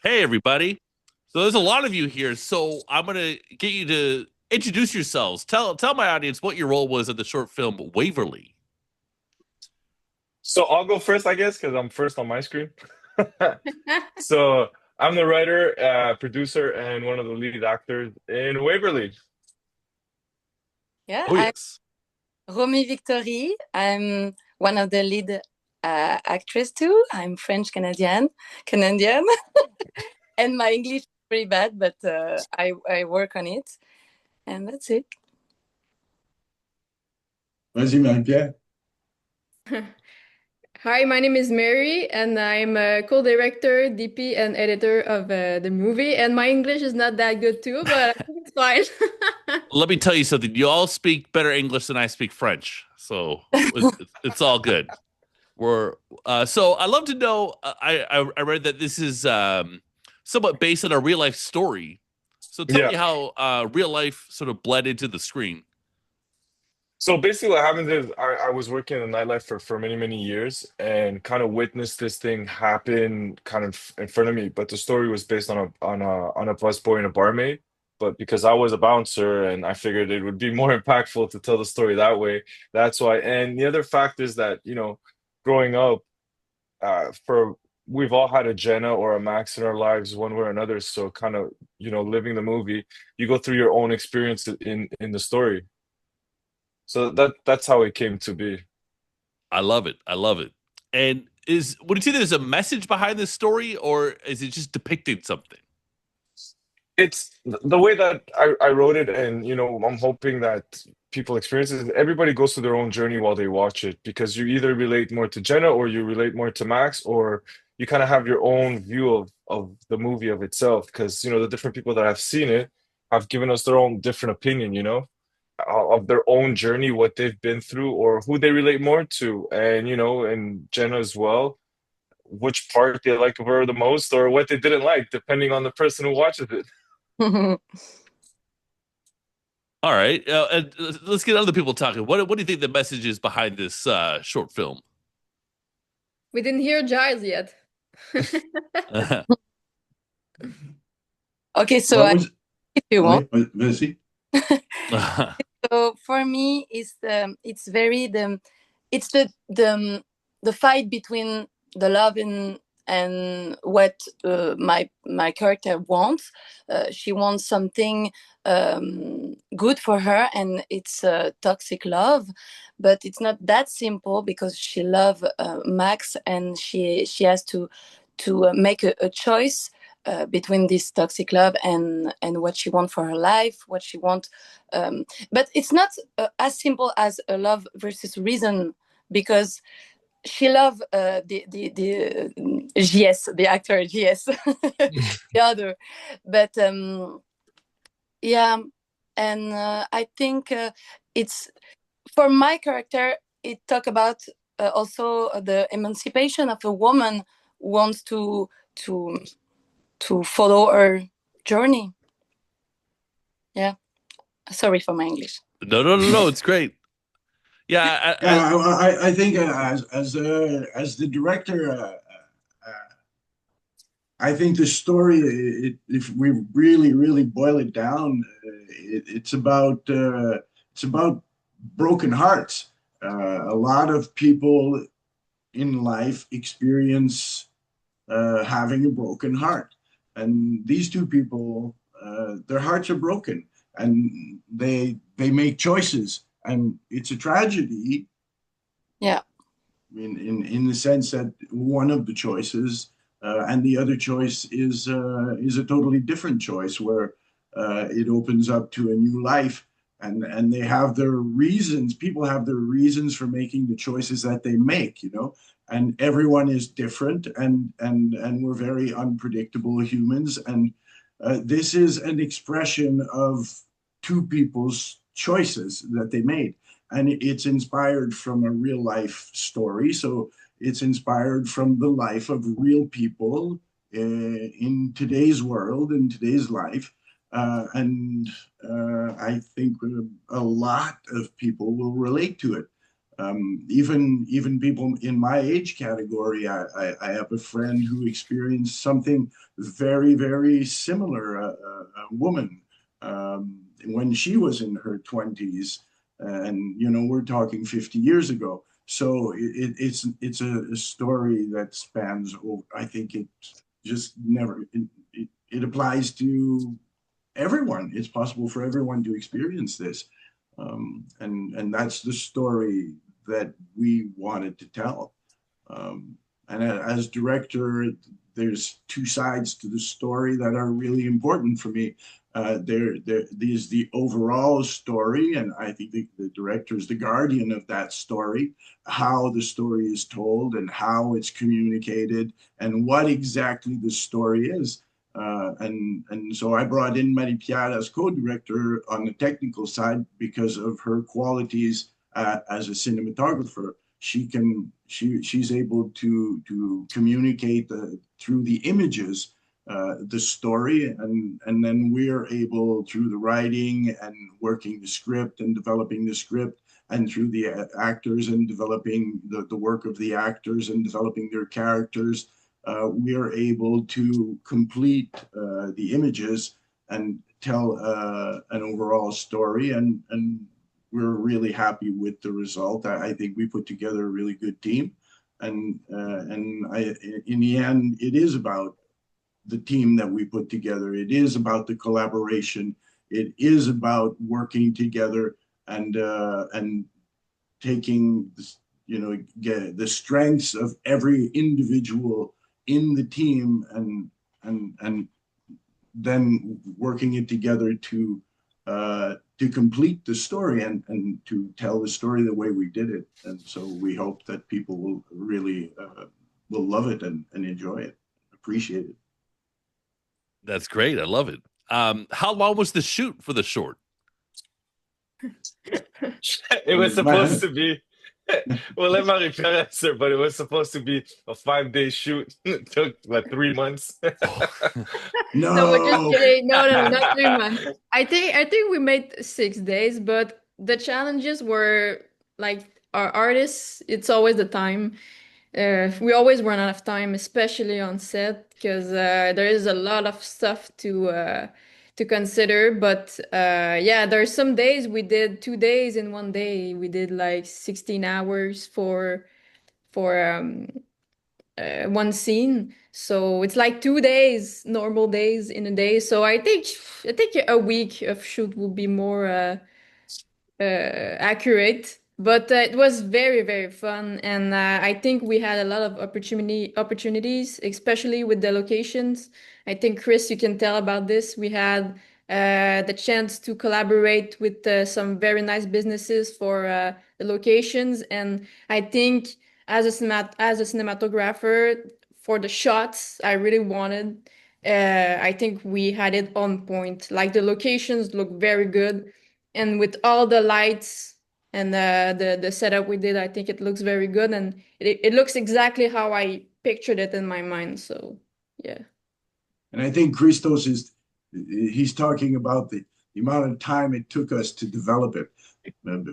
Hey, everybody. So there's a lot of you here. So I'm gonna get you to introduce yourselves. Tell my audience what your role was in the short film Waverly. So I'll go first, I guess, because I'm first on my screen. So I'm the writer, producer, and one of the lead actors in Waverly. Yeah, Oh I'm yes. Romy Victory. I'm one of the lead actress too. I'm French Canadian, and my English is pretty bad, but I work on it, and that's it. Vas-y, Marie-Pierre. Hi, my name is Mary, and I'm a co-director, DP, and editor of the movie. And my English is not that good too, but I think it's fine. Let me tell you something. You all speak better English than I speak French, so it's all good. We're so I love to know. I read that this is somewhat based on a real life story. So tell Yeah. me how real life sort of bled into the screen. So basically, what happened is I was working in the nightlife for many, many years and kind of witnessed this thing happen kind of in front of me. But the story was based on a busboy and a barmaid. But because I was a bouncer and I figured it would be more impactful to tell the story that way, that's why. And the other fact is that, growing up, for we've all had a Jenna or a Max in our lives one way or another. So kind of, living the movie, you go through your own experience in the story. So that's how it came to be. I love it. I love it. And would you say there's a message behind this story, or is it just depicting something? It's the way that I wrote it, and I'm hoping that people experience it. Everybody goes through their own journey while they watch it because you either relate more to Jenna or you relate more to Max, or you kind of have your own view of the movie of itself. Because the different people that have seen it have given us their own different opinion, of their own journey, what they've been through, or who they relate more to, and and Jenna as well, which part they like of her the most, or what they didn't like, depending on the person who watches it. All right. Let's get other people talking. What do you think the message is behind this short film? We didn't hear Giles yet. Okay, so What was if you want. Oui, vas-y. So for me, it's very it's the fight between the love and what my character wants. She wants something good for her, and it's toxic love, but it's not that simple because she loves Max, and she has to make a choice between this toxic love and what she wants for her life, what she wants. But it's not as simple as a love versus reason, because she loved the Gilles, the actor Gilles, the other. But yeah, and I think it's for my character. It talk about also the emancipation of a woman who wants to to follow her journey. Yeah, sorry for my English. No. It's great. Yeah. Yeah, I think as the director, I think the story, if we really boil it down, it's about broken hearts. A lot of people in life experience having a broken heart, and these two people, their hearts are broken, and they make choices, and it's a tragedy. Yeah. In the sense that one of the choices and the other choice is a totally different choice where it opens up to a new life, and they have their reasons. People have their reasons for making the choices that they make, and everyone is different, and we're very unpredictable humans, and this is an expression of two people's choices that they made, and it's inspired from a real life story. So it's inspired from the life of real people in today's world, in today's life. And I think a lot of people will relate to it. Even people in my age category, I have a friend who experienced something very, very similar. A woman when she was in her 20s, and we're talking 50 years ago. So it's a story that spans. I think it just never. It applies to everyone. It's possible for everyone to experience this, and that's the story that we wanted to tell. And as director, there's two sides to the story that are really important for me. There's the overall story, and I think the director is the guardian of that story, how the story is told and how it's communicated and what exactly the story is. And so I brought in Marie-Pierre as co-director on the technical side because of her qualities as a cinematographer. She's able to communicate through the images the story, and then we're able through the writing and working the script and developing the script, and through the actors and developing the work of the actors and developing their characters, we are able to complete the images and tell an overall story, and we're really happy with the result. I think we put together a really good team, and in the end, it is about the team that we put together. It is about the collaboration. It is about working together and taking the strengths of every individual in the team and then working it together to complete the story and to tell the story the way we did it. And so we hope that people will really will love it and enjoy it, appreciate it. That's great. I love it. How long was the shoot for the short? It was supposed to be, well, let Marie-Pierre answer, but it was supposed to be a 5-day shoot. It took like 3 months. No, No, we're just kidding. No, not 3 months. I think we made 6 days, but the challenges were like our artists, it's always the time. We always run out of time, especially on set, because there is a lot of stuff to consider. But yeah, there are some days we did 2 days in one day. We did like 16 hours for one scene. So it's like 2 days, normal days in a day. So I think a week of shoot will be more accurate, but it was very, very fun, and I think we had a lot of opportunities, especially with the locations. I think Chris, you can tell about this. We had the chance to collaborate with some very nice businesses for the locations, and I think as a cinematographer for the shots, I really wanted. I think we had it on point. Like the locations look very good, and with all the lights and the setup we did, I think it looks very good, and it looks exactly how I pictured it in my mind. So yeah. and I think Christos he's talking about the amount of time it took us to develop it.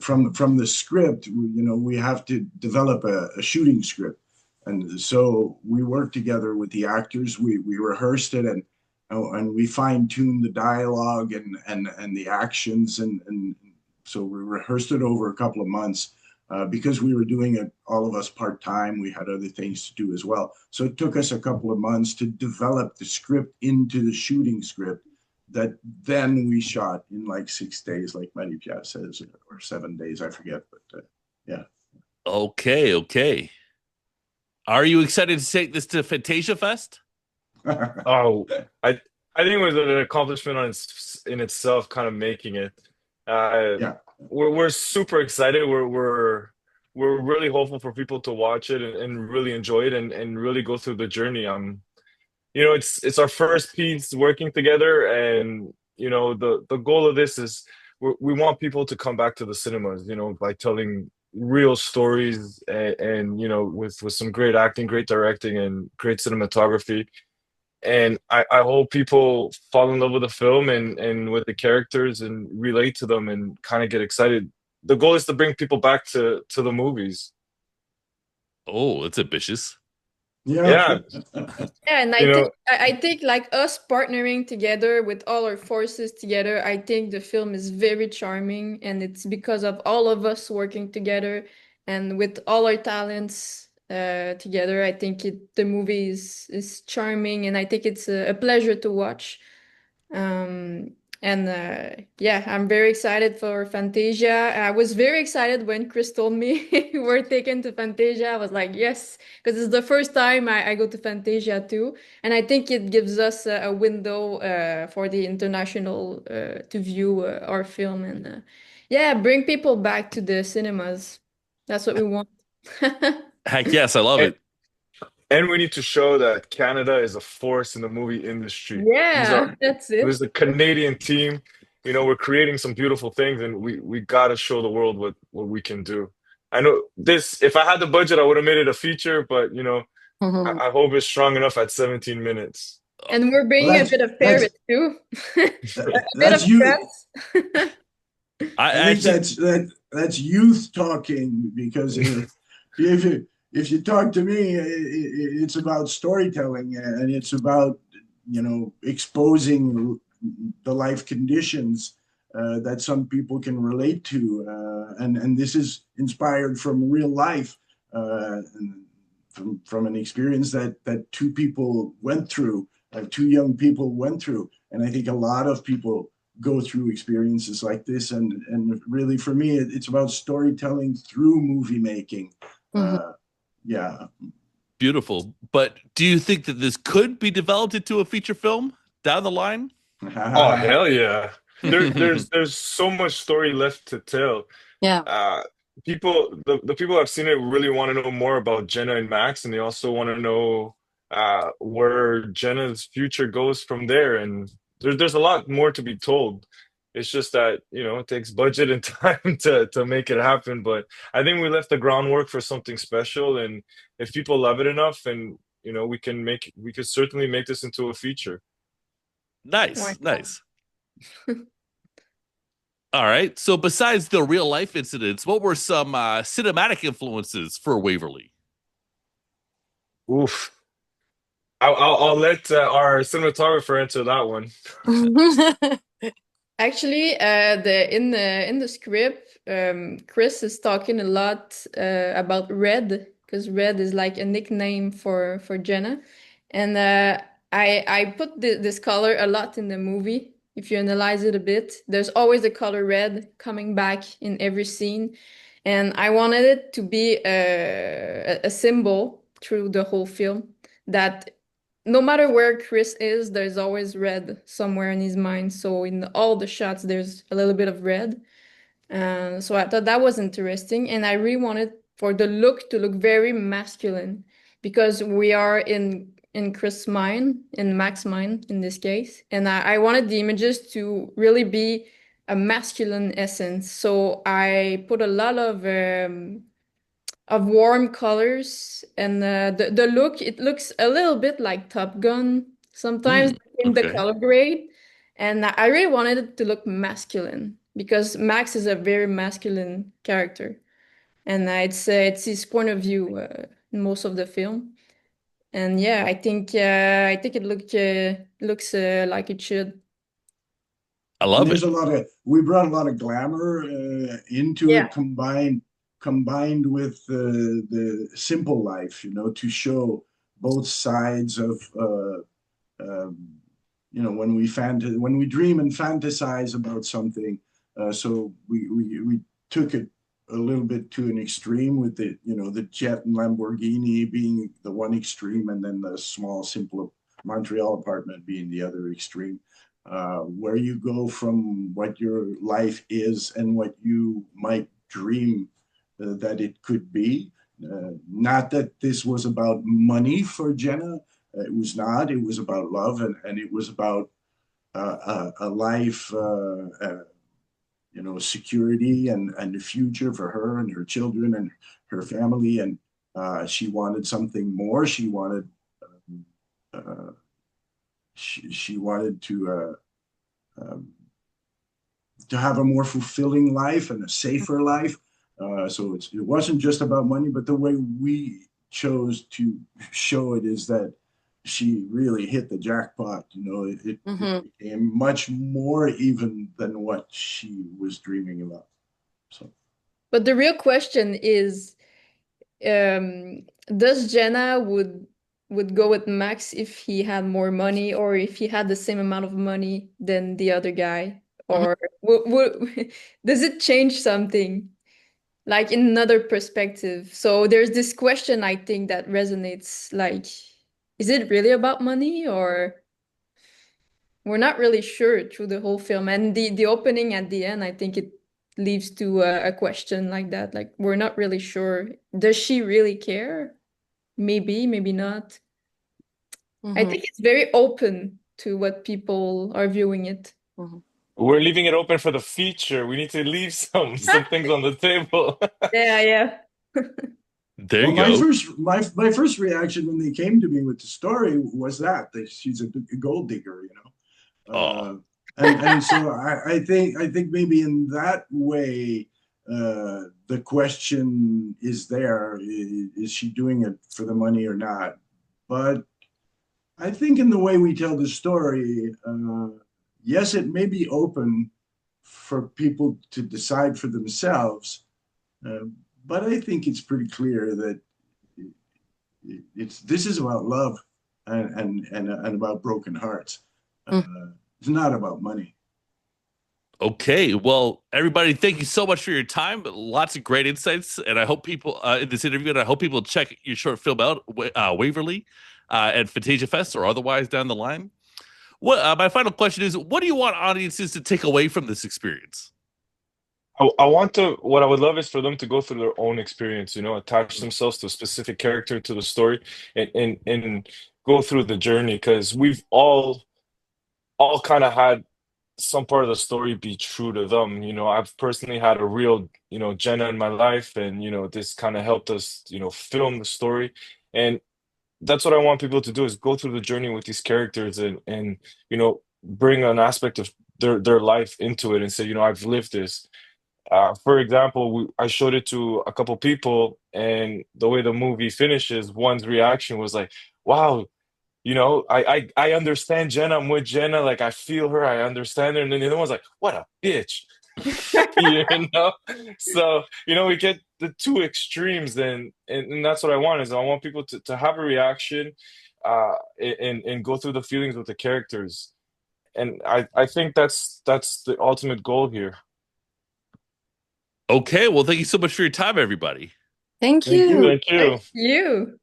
From the script, we have to develop a shooting script, and so we worked together with the actors. We rehearsed it, and we fine-tuned the dialogue and the actions, and so we rehearsed it over a couple of months because we were doing it, all of us, part-time. We had other things to do as well. So it took us a couple of months to develop the script into the shooting script that then we shot in like 6 days, like Marie-Pierre says, or 7 days, I forget, but yeah. Okay. Are you excited to take this to Fantasia Fest? Oh, I think it was an accomplishment in itself, kind of making it. Yeah. We're super excited. We're really hopeful for people to watch it and really enjoy it and really go through the journey. It's our first piece working together, and the goal of this is we want people to come back to the cinemas, by telling real stories and with some great acting, great directing, and great cinematography. And I hope people fall in love with the film and with the characters and relate to them and kind of get excited the goal is to bring people back to the movies. Oh, it's ambitious. Yeah, Yeah, and you know, I think like us partnering together with all our forces together, I think the film is very charming, and it's because of all of us working together and with all our talents together. I think the movie is charming, and I think it's a pleasure to watch. Um, and yeah, I'm very excited for Fantasia. I was very excited when Chris told me we're taken to Fantasia. I was like, yes, because it's the first time I go to Fantasia too. And I think it gives us a window for the international to view our film. And yeah, bring people back to the cinemas. That's what we want. Heck yes, I love and, it. and we need to show that Canada is a force in the movie industry. These are Yeah, that's There's it. the Canadian team. We're creating some beautiful things, and we gotta show the world what we can do. I know this. If I had the budget, I would have made it a feature, but I hope it's strong enough at 17 minutes. And we're Well, bringing a bit of that's Paris too. A bit of that's you. France. I I think actually, that's youth talking because if you talk to me, it's about storytelling and it's about exposing the life conditions that some people can relate to, and this is inspired from real life, and from an experience that two young people went through, and I think a lot of people go through experiences like this, and really for me it's about storytelling through movie making. Yeah. beautiful. But do you think that this could be developed into a feature film down the line? Oh hell yeah! There's so much story left to tell. Yeah. The people that have seen it really want to know more about Jenna and Max, and they also want to know where Jenna's future goes from there. And there's a lot more to be told. It's just that, it takes budget and time to make it happen. But I think we left the groundwork for something special. And if people love it enough, and we could certainly make this into a feature. Why Nice, not? nice. All right. So besides the real life incidents, what were some cinematic influences for Waverly? Oof. I'll let our cinematographer answer that one. Actually, the script, Chris is talking a lot about red because red is like a nickname for Jenna, and I put this color a lot in the movie. If you analyze it a bit, there's always the color red coming back in every scene, and I wanted it to be a symbol through the whole film that no matter where Chris is, there's always red somewhere in his mind. So in all the shots, there's a little bit of red. So I thought that was interesting, and I really wanted for the look to look very masculine because we are in Chris' mind, in Mac's mind in this case, and I wanted the images to really be a masculine essence. So I put a lot of warm colors, and the look, it looks a little bit like Top Gun sometimes in the Okay. color grade, and I really wanted it to look masculine because Max is a very masculine character, and it's his point of view in most of the film. And yeah, I think it looks like it should. I And love it. we brought a lot of glamour into Yeah. it, combined with the simple life, to show both sides of when we dream and fantasize about something. So we took it a little bit to an extreme with the jet and Lamborghini being the one extreme, and then the small, simple Montreal apartment being the other extreme. Where you go from what your life is and what you might dream that it could be. Not that this was about money for Jenna. It was not. It was about love, and it was about a life, security and the future for her and her children and her family. And she wanted something more. She wanted she wanted um, to have a more fulfilling life and a safer life. So it wasn't just about money, but the way we chose to show it is that she really hit the jackpot. It became much more even than what she was dreaming about. So, but the real question is, does Jenna would go with Max if he had more money, or if he had the same amount of money than the other guy, or does it change something? Like in another perspective. So there's this question, I think, that resonates, like, is it really about money, or we're not really sure through the whole film. And the opening at the end, I think it leads to a question like that. Like, we're not really sure. Does she really care? Maybe, maybe not. I think it's very open to what people are viewing it. We're leaving it open for the feature. We need to leave some things on the table. Yeah. There you go. My first reaction when they came to me with the story was that she's a gold digger, and so I think maybe in that way the question is there: is she doing it for the money or not? But I think in the way we tell the story, yes, it may be open for people to decide for themselves, but I think it's pretty clear that this is about love and about broken hearts. It's not about money. Okay, well, everybody, thank you so much for your time. Lots of great insights, and I hope people in this interview, and I hope people check your short film out, Waverly, at Fantasia Fest or otherwise down the line. What my final question is: what do you want audiences to take away from this experience? What I would love is for them to go through their own experience, attach themselves to a specific character, to the story, and go through the journey, because we've all kind of had some part of the story be true to them. I've personally had a real, Jenna in my life, and this kind of helped us, film the story. And that's what I want people to do, is go through the journey with these characters, and bring an aspect of their life into it and say, I've lived this. For example, I showed it to a couple people, and the way the movie finishes, one's reaction was like, "Wow, I understand Jenna. I'm with Jenna. Like, I feel her. I understand her." And then the other one's like, "What a bitch." you know so we get the two extremes, and that's what I want. Is I want people to have a reaction, and go through the feelings with the characters, and I think that's the ultimate goal here. Okay, well, thank you so much for your time, everybody. Thank you. Thank you. Thank you.